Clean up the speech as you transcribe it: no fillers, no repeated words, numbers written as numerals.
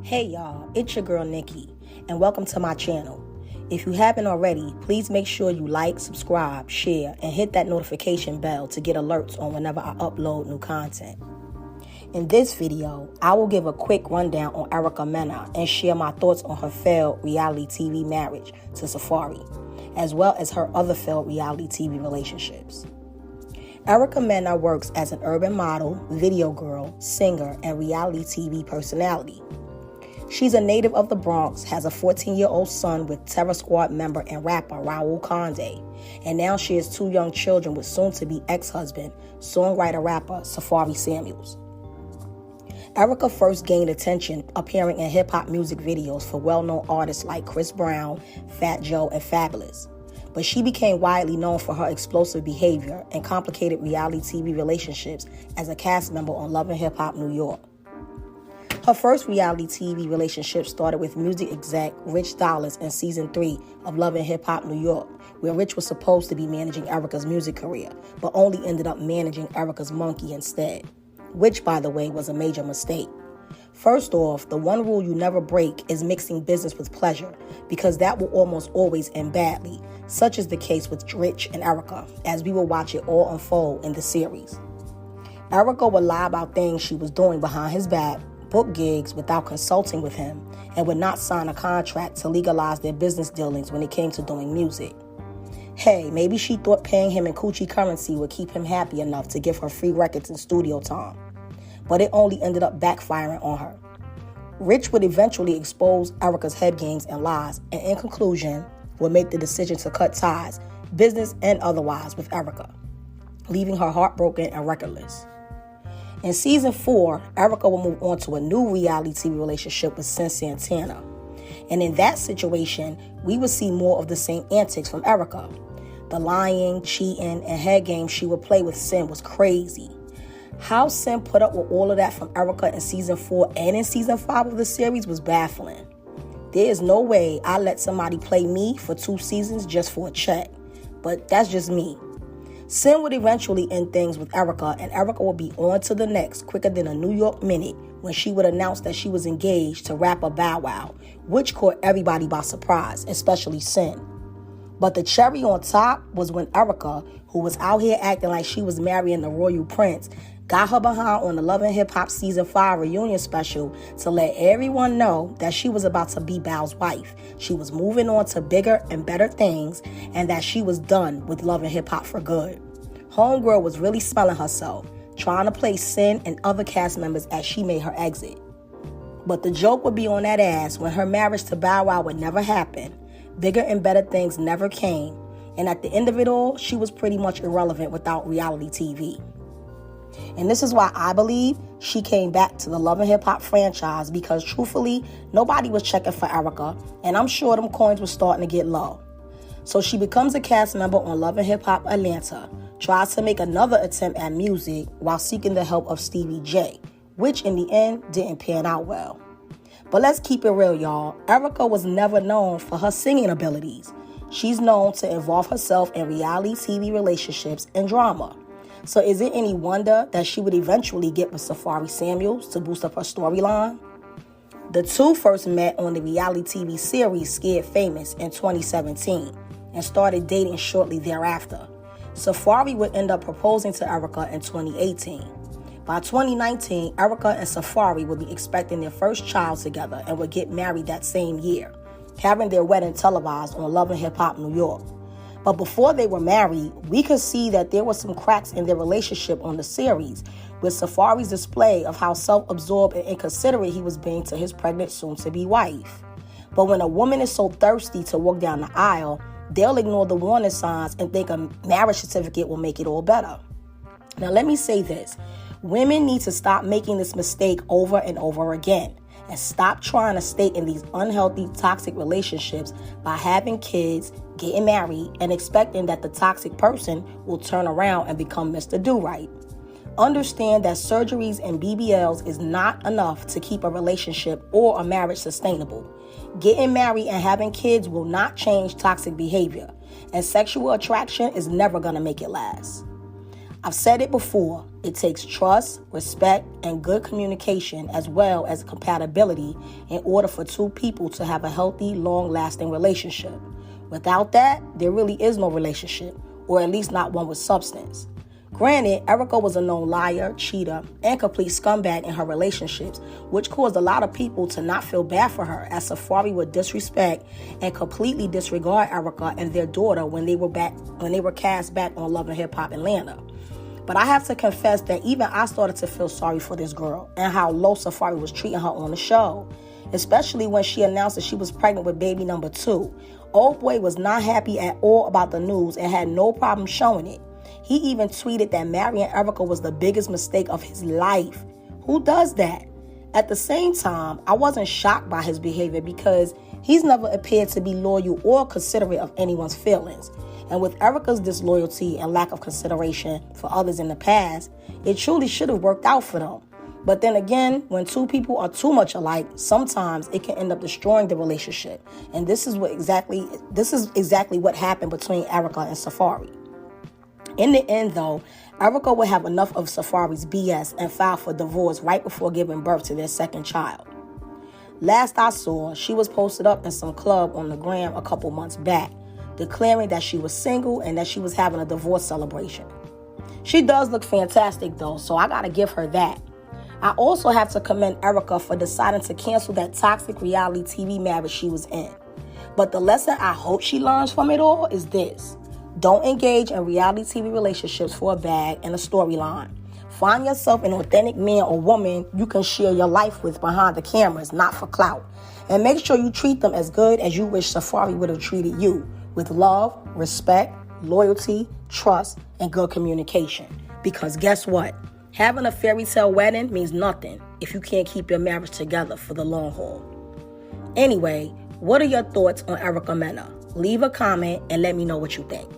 Hey y'all, it's your girl Nikki, and welcome to my channel. If you haven't already, please make sure you like, subscribe, share, and hit that notification bell to get alerts on whenever I upload new content. In this video, I will give a quick rundown on Erica Mena and share my thoughts on her failed reality TV marriage to Safari, as well as her other failed reality TV relationships. Erica Mena works as an urban model, video girl, singer, and reality TV personality. She's a native of the Bronx, has a 14-year-old son with Terror Squad member and rapper Raul Conde, and now she has 2 young children with soon-to-be ex-husband, songwriter-rapper Safari Samuels. Erica first gained attention appearing in hip-hop music videos for well-known artists like Chris Brown, Fat Joe, and Fabulous. But she became widely known for her explosive behavior and complicated reality TV relationships as a cast member on Love and Hip Hop New York. Her first reality TV relationship started with music exec Rich Dollars in season 3 of Love and Hip Hop New York, where Rich was supposed to be managing Erica's music career, but only ended up managing Erica's monkey instead, which, by the way, was a major mistake. First off, the one rule you never break is mixing business with pleasure, because that will almost always end badly, such is the case with Rich and Erica, as we will watch it all unfold in the series. Erica would lie about things she was doing behind his back, book gigs without consulting with him, and would not sign a contract to legalize their business dealings when it came to doing music. Hey, maybe she thought paying him in coochie currency would keep him happy enough to give her free records and studio time, but it only ended up backfiring on her. Rich would eventually expose Erica's head games and lies, and in conclusion, would make the decision to cut ties, business and otherwise, with Erica, leaving her heartbroken and recordless. In season 4, Erica will move on to a new reality TV relationship with Sin Santana. And in that situation, we would see more of the same antics from Erica. The lying, cheating, and head games she would play with Sin was crazy. How Sin put up with all of that from Erica in season 4 and in season 5 of the series was baffling. There is no way I let somebody play me for 2 seasons just for a check. But that's just me. Sin would eventually end things with Erica, and Erica would be on to the next quicker than a New York minute when she would announce that she was engaged to rapper Bow Wow, which caught everybody by surprise, especially Sin. But the cherry on top was when Erica, who was out here acting like she was marrying the royal prince, got her behind on the Love and Hip Hop season 5 reunion special to let everyone know that she was about to be Bow's wife. She was moving on to bigger and better things, and that she was done with Love and Hip Hop for good. Homegirl was really smelling herself, trying to play Sin and other cast members as she made her exit. But the joke would be on that ass when her marriage to Bow Wow would never happen, bigger and better things never came, and at the end of it all, she was pretty much irrelevant without reality TV. And this is why I believe she came back to the Love and Hip Hop franchise, because truthfully, nobody was checking for Erica, and I'm sure them coins were starting to get low. So she becomes a cast member on Love and Hip Hop Atlanta, tries to make another attempt at music while seeking the help of Stevie J, which in the end didn't pan out well. But let's keep it real, y'all. Erica was never known for her singing abilities. She's known to involve herself in reality TV relationships and drama. So is it any wonder that she would eventually get with Safari Samuels to boost up her storyline? The two first met on the reality TV series Scared Famous in 2017 and started dating shortly thereafter. Safari would end up proposing to Erica in 2018. By 2019, Erica and Safari would be expecting their first child together and would get married that same year, having their wedding televised on Love and Hip Hop New York. But before they were married, we could see that there were some cracks in their relationship on the series, with Safari's display of how self-absorbed and inconsiderate he was being to his pregnant soon-to-be wife. But when a woman is so thirsty to walk down the aisle, they'll ignore the warning signs and think a marriage certificate will make it all better. Now let me say this. Women need to stop making this mistake over and over again, and stop trying to stay in these unhealthy, toxic relationships by having kids, getting married, and expecting that the toxic person will turn around and become Mr. Do-Right. Understand that surgeries and BBLs is not enough to keep a relationship or a marriage sustainable. Getting married and having kids will not change toxic behavior, and sexual attraction is never going to make it last. I've said it before, it takes trust, respect, and good communication as well as compatibility in order for two people to have a healthy, long-lasting relationship. Without that, there really is no relationship, or at least not one with substance. Granted, Erica was a known liar, cheater, and complete scumbag in her relationships, which caused a lot of people to not feel bad for her, as Safari would disrespect and completely disregard Erica and their daughter when they were cast back on Love and Hip Hop Atlanta. But I have to confess that even I started to feel sorry for this girl and how low Safari was treating her on the show, especially when she announced that she was pregnant with baby number 2. Old boy was not happy at all about the news and had no problem showing it. He even tweeted that marrying Erica was the biggest mistake of his life. Who does that? At the same time, I wasn't shocked by his behavior because he's never appeared to be loyal or considerate of anyone's feelings. And with Erica's disloyalty and lack of consideration for others in the past, it truly should have worked out for them. But then again, when two people are too much alike, sometimes it can end up destroying the relationship. And this is exactly what happened between Erica and Safari. In the end, though, Erica would have enough of Safari's BS and file for divorce right before giving birth to their second child. Last I saw, she was posted up in some club on the gram a couple months back, declaring that she was single and that she was having a divorce celebration. She does look fantastic, though, so I gotta give her that. I also have to commend Erica for deciding to cancel that toxic reality TV marriage she was in. But the lesson I hope she learns from it all is this. Don't engage in reality TV relationships for a bag and a storyline. Find yourself an authentic man or woman you can share your life with behind the cameras, not for clout. And make sure you treat them as good as you wish Safari would have treated you, with love, respect, loyalty, trust, and good communication. Because guess what? Having a fairy tale wedding means nothing if you can't keep your marriage together for the long haul. Anyway, what are your thoughts on Erica Mena? Leave a comment and let me know what you think.